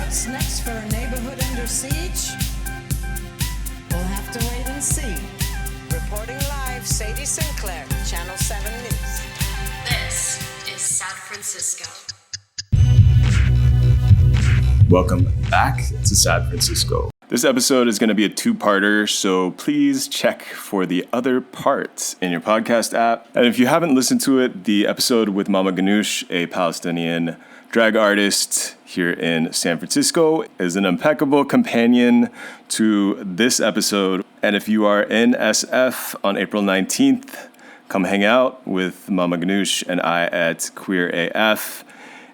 What's next for a neighborhood under siege? We'll have to wait and see. Reporting live, Sadie Sinclair, Channel 7 News. This is San Francisco. Welcome back to San Francisco. This episode is going to be a two-parter, so please check for the other part in your podcast app. And if you haven't listened to it, the episode with Mama Ganoush, a Palestinian drag artist here in San Francisco, is an impeccable companion to this episode. And if you are in SF on April 19th, come hang out with Mama Ganoush and I at Queer AF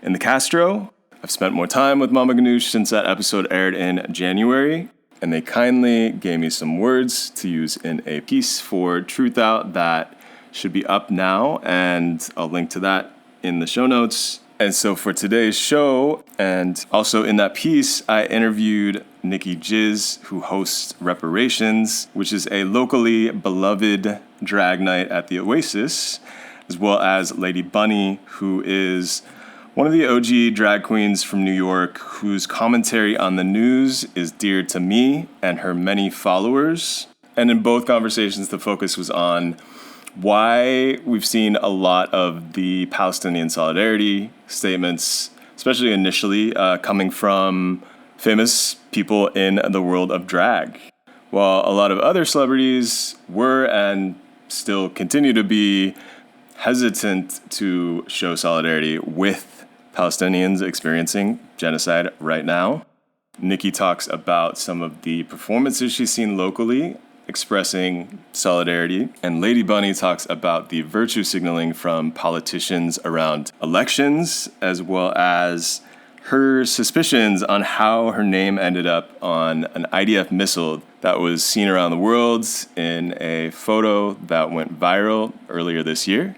in the Castro. I've spent more time with Mama Ganoush since that episode aired in January, and they kindly gave me some words to use in a piece for Truth Out that should be up now, and I'll link to that in the show notes. And so for today's show, and also in that piece, I interviewed Nicki Jizz, who hosts Reparations, which is a locally beloved drag night at the Oasis, as well as Lady Bunny, who is one of the OG drag queens from New York, whose commentary on the news is dear to me and her many followers. And in both conversations, the focus was on why we've seen a lot of the Palestinian solidarity statements, especially initially, coming from famous people in the world of drag. While a lot of other celebrities were and still continue to be hesitant to show solidarity with Palestinians experiencing genocide right now. Nicki talks about some of the performances she's seen locally expressing solidarity, and Lady Bunny talks about the virtue signaling from politicians around elections, as well as her suspicions on how her name ended up on an IDF missile that was seen around the world in a photo that went viral earlier this year.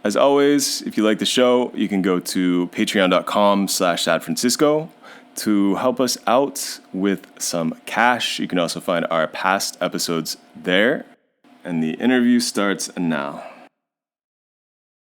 As always, if you like the show, you can go to patreon.com/SadFrancisco to help us out with some cash. You can also find our past episodes there. And the interview starts now.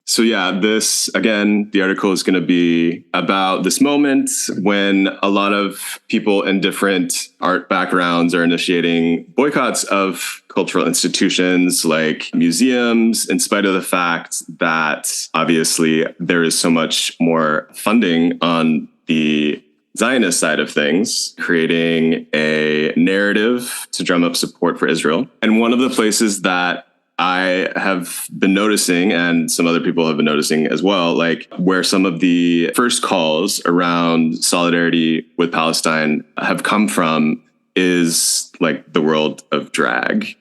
So yeah, this, again, the article is going to be about this moment when a lot of people in different art backgrounds are initiating boycotts of cultural institutions like museums, in spite of the fact that obviously there is so much more funding on the Zionist side of things, creating a narrative to drum up support for Israel. And one of the places that I have been noticing, and some other people have been noticing as well, like where some of the first calls around solidarity with Palestine have come from is like the world of drag.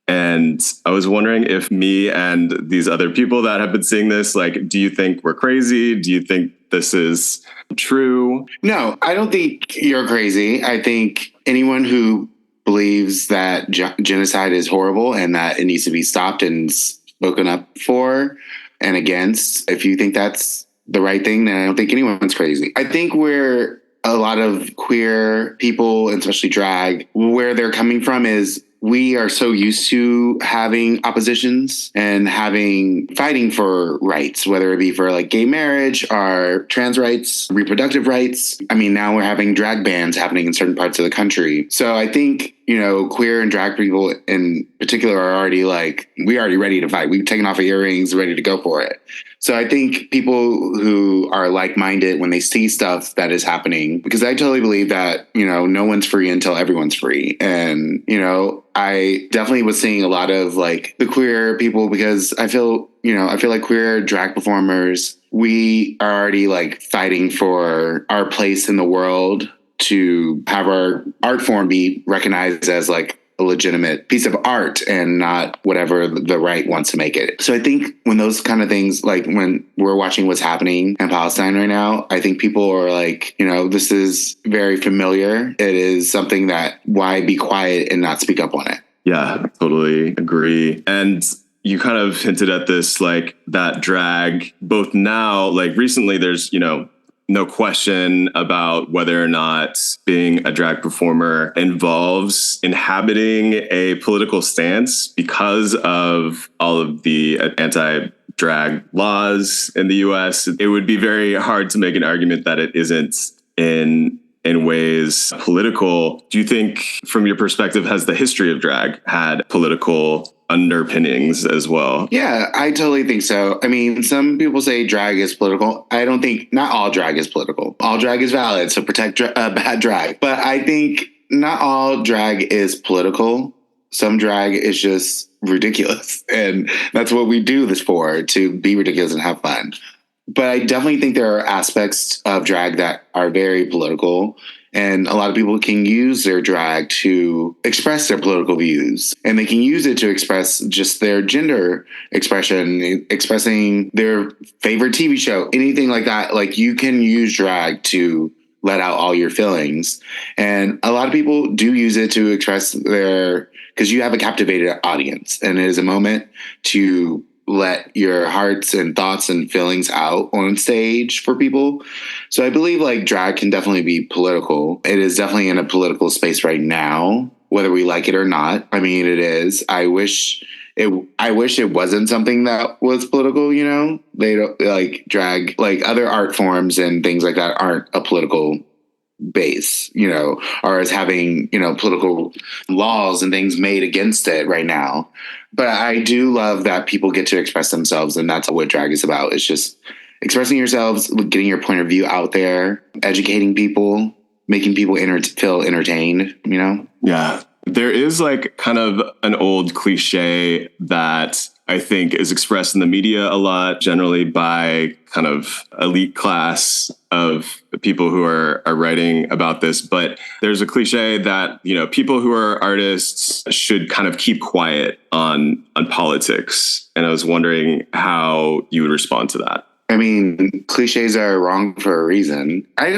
And I was wondering if me and these other people that have been seeing this, like, do you think we're crazy? Do you think this is true? No, I don't think you're crazy. I think anyone who believes that genocide is horrible and that it needs to be stopped and spoken up for and against, if you think that's the right thing, then I don't think anyone's crazy. I think where a lot of queer people, and especially drag, where they're coming from is we are so used to having oppositions and fighting for rights, whether it be for like gay marriage or trans rights, reproductive rights. I mean, now we're having drag bans happening in certain parts of the country. So I think, queer and drag people in particular are already we're already ready to fight. We've taken off our earrings, ready to go for it. So I think people who are like-minded when they see stuff that is happening, because I totally believe that, no one's free until everyone's free. And, I definitely was seeing a lot of the queer people, because I feel like queer drag performers, we are already fighting for our place in the world, to have our art form be recognized as a legitimate piece of art and not whatever the right wants to make it. So I think when those kind of things, when we're watching what's happening in Palestine right now, I think people are this is very familiar. It is something that why be quiet and not speak up on it? Yeah, totally agree. And you kind of hinted at this, that drag, both now, recently there's, no question about whether or not being a drag performer involves inhabiting a political stance because of all of the anti-drag laws in the US. It would be very hard to make an argument that it isn't in in ways political. Do you think, from your perspective, has the history of drag had political underpinnings as well? Yeah, I totally think so. I mean, some people say drag is political. I don't think, not all drag is political. All drag is valid, so protect bad drag. But I think not all drag is political. Some drag is just ridiculous. And that's what we do this for, to be ridiculous and have fun. But I definitely think there are aspects of drag that are very political. And a lot of people can use their drag to express their political views. And they can use it to express just their gender expression, expressing their favorite TV show, anything like that. Like, you can use drag to let out all your feelings. And a lot of people do use it to express because you have a captivated audience. And it is a moment to let your hearts and thoughts and feelings out on stage for people. So I believe like drag can definitely be political. It is definitely in a political space right now, whether we like it or not. I mean, it is. I wish it wasn't something that was political, you know? They don't like drag, like other art forms and things like that aren't a political base, you know, or as having, you know, political laws and things made against it right now. But I do love that people get to express themselves, and that's what drag is about. It's just expressing yourselves, getting your point of view out there, educating people, making people feel entertained, you know? Yeah. There is like kind of an old cliche that I think is expressed in the media a lot, generally by kind of elite class of people who are writing about this. But there's a cliche that, you know, people who are artists should kind of keep quiet on politics. And I was wondering how you would respond to that. I mean, cliches are wrong for a reason. I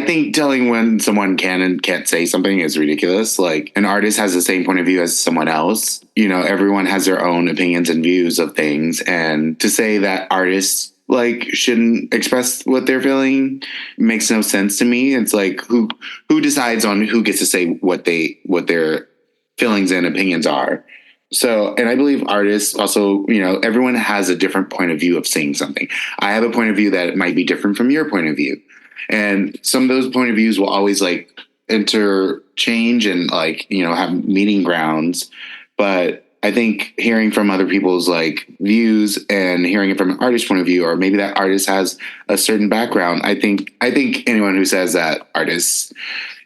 think telling when someone can and can't say something is ridiculous. Like, an artist has the same point of view as someone else. You know, everyone has their own opinions and views of things. And to say that artists like shouldn't express what they're feeling makes no sense to me. It's like, who decides on who gets to say what their feelings and opinions are? So, and I believe artists also, you know, everyone has a different point of view of saying something. I have a point of view that might be different from your point of view. And some of those point of views will always like interchange and like, you know, have meeting grounds. But I think hearing from other people's like views and hearing it from an artist's point of view, or maybe that artist has a certain background. I think anyone who says that artists,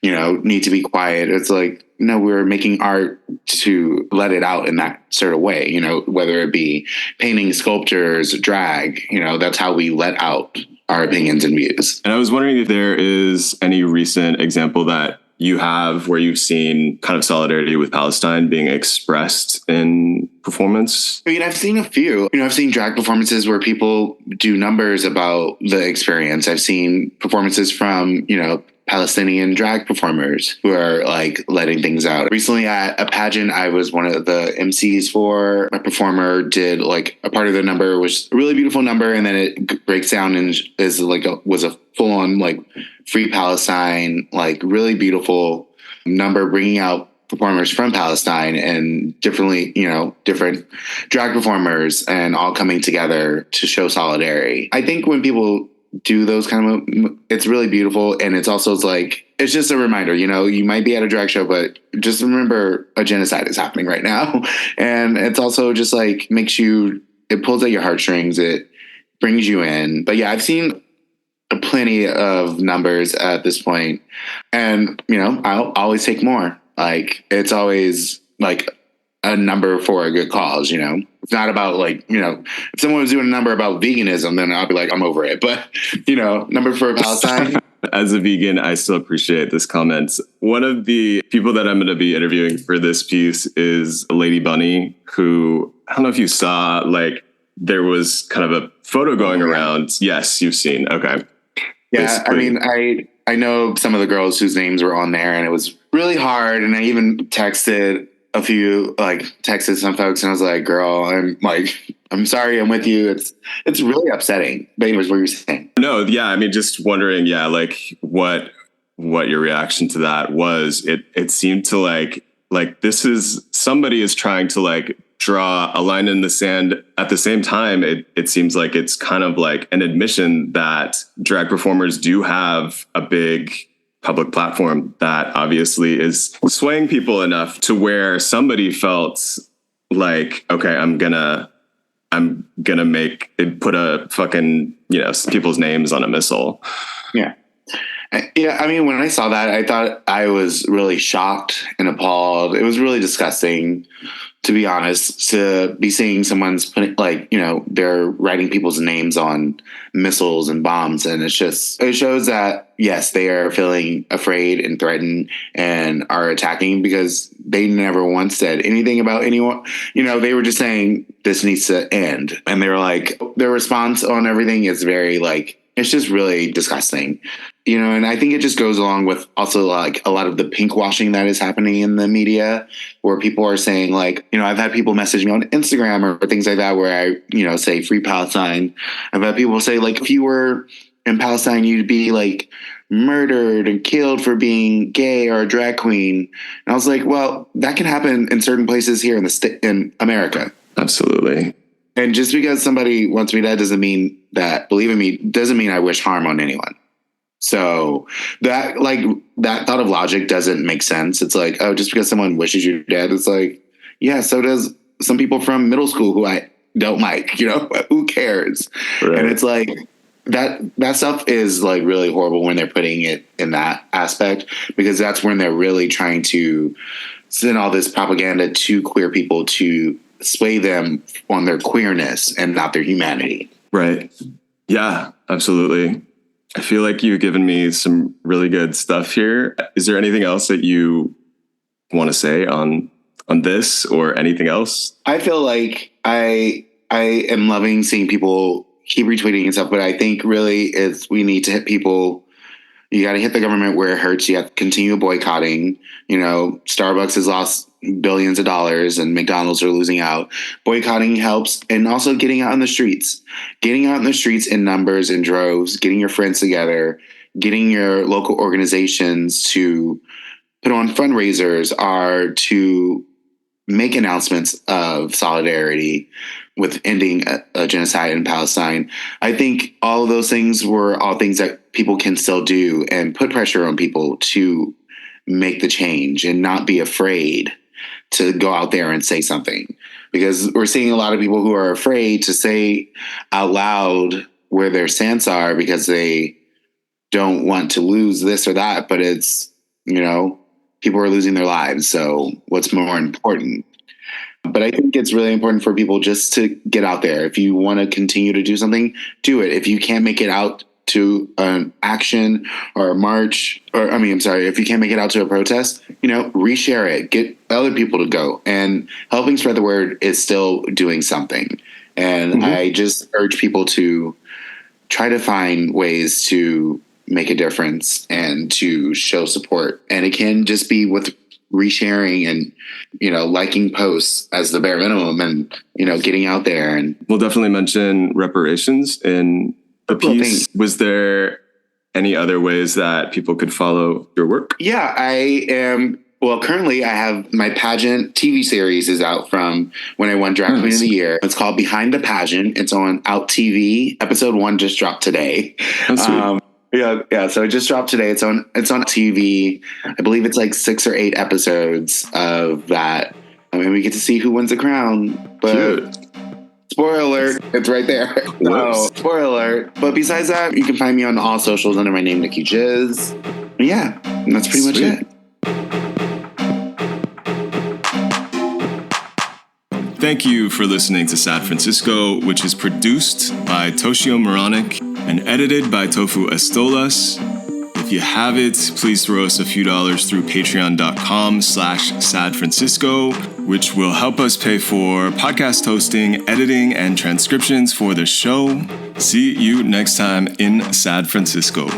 you know, need to be quiet, it's like, no, we're making art to let it out in that sort of way, you know, whether it be painting, sculptures, drag, you know, that's how we let out our opinions and views. And I was wondering if there is any recent example that you have where you've seen kind of solidarity with Palestine being expressed in performance? I mean, I've seen a few. You know, I've seen drag performances where people do numbers about the experience. I've seen performances from, you know, Palestinian drag performers who are like letting things out. Recently at a pageant, I was one of the MCs for. A performer did like a part of the number was a really beautiful number, and then it breaks down and was a full on like Free Palestine, like really beautiful number, bringing out performers from Palestine and different drag performers and all coming together to show solidarity. I think when people do those kind of, it's really beautiful. And it's also like, it's just a reminder, you know, you might be at a drag show, but just remember a genocide is happening right now. And it's also just like it pulls at your heartstrings. It brings you in. But yeah, I've seen plenty of numbers at this point, and, you know, I'll always take more. Like, it's always like a number for a good cause, you know? It's not about like, you know, if someone was doing a number about veganism, then I'll be like, I'm over it. But, you know, number for Palestine. As a vegan, I still appreciate this comment. One of the people that I'm going to be interviewing for this piece is Lady Bunny, who, I don't know if you saw, like, there was kind of a photo going around. Yes, you've seen. Okay. Yeah, I mean, I know some of the girls whose names were on there, and it was really hard. And I even texted some folks, and I was like, girl, I'm sorry, I'm with you. It's really upsetting. But anyways, what were you saying? No, yeah, I mean, just wondering, yeah, like what your reaction to that was. It seemed to like this is, somebody is trying to like draw a line in the sand. At the same time, it seems like it's kind of like an admission that drag performers do have a big public platform that obviously is swaying people enough to where somebody felt like, okay, I'm gonna put a fucking, people's names on a missile. Yeah. Yeah, I mean, when I saw that, I thought I was really shocked and appalled. It was really disgusting, to be honest, to be seeing someone's putting, they're writing people's names on missiles and bombs. And it shows that, yes, they are feeling afraid and threatened and are attacking, because they never once said anything about anyone. They were just saying this needs to end. And they were like, their response on everything is very it's just really disgusting, and I think it just goes along with also a lot of the pink washing that is happening in the media, where people are saying I've had people message me on Instagram or things like that where I, say free Palestine. I've had people say if you were in Palestine, you'd be murdered and killed for being gay or a drag queen. And I was like, well, that can happen in certain places here in America. Absolutely. And just because somebody wants me dead doesn't mean that, believe in me, doesn't mean I wish harm on anyone. So that thought of logic doesn't make sense. It's just because someone wishes you dead, it's yeah, so does some people from middle school who I don't like, who cares? Right. And it's that stuff is really horrible when they're putting it in that aspect, because that's when they're really trying to send all this propaganda to queer people to sway them on their queerness and not their humanity. Right. Yeah, absolutely. I feel like you've given me some really good stuff here. Is there anything else that you want to say on this or anything else? I feel like I am loving seeing people keep retweeting and stuff, but I think really we need to hit people. You got to hit the government where it hurts. You have to continue boycotting. Starbucks has lost billions of dollars and McDonald's are losing out. Boycotting helps. And also getting out in the streets. Getting out in the streets in numbers and droves. Getting your friends together. Getting your local organizations to put on fundraisers or to make announcements of solidarity with ending a genocide in Palestine. I think all of those things were all things that people can still do and put pressure on people to make the change and not be afraid to go out there and say something. Because we're seeing a lot of people who are afraid to say out loud where their stance are because they don't want to lose this or that. But it's, people are losing their lives. So what's more important? But I think it's really important for people just to get out there. If you want to continue to do something, do it. If you can't make it out to an action or a march, if you can't make it out to a protest, reshare it, get other people to go, and helping spread the word is still doing something. And I just urge people to try to find ways to make a difference and to show support. And it can just be with resharing and, liking posts as the bare minimum and, getting out there. And we'll definitely mention reparations in the piece. Was there any other ways that people could follow your work? Yeah, I am. Well, currently I have my pageant TV series is out from when I won Drag Queen of the Year. It's called Behind the Pageant. It's on Out TV. Episode 1 just dropped today. That's sweet. Yeah. So it just dropped today. It's on TV. I believe it's 6 or 8 episodes of that. We get to see who wins the crown. But cute. Spoiler alert, it's right there. No, spoiler alert. But besides that, you can find me on all socials under my name, Nicki Jizz. Yeah, and that's pretty much it. Thank you for listening to Sad Francisco, which is produced by Toshio Moronic and edited by Tofu Estolas. If you have it, please throw us a few dollars through patreon.com/sadfrancisco, which will help us pay for podcast hosting, editing, and transcriptions for the show. See you next time in Sad Francisco.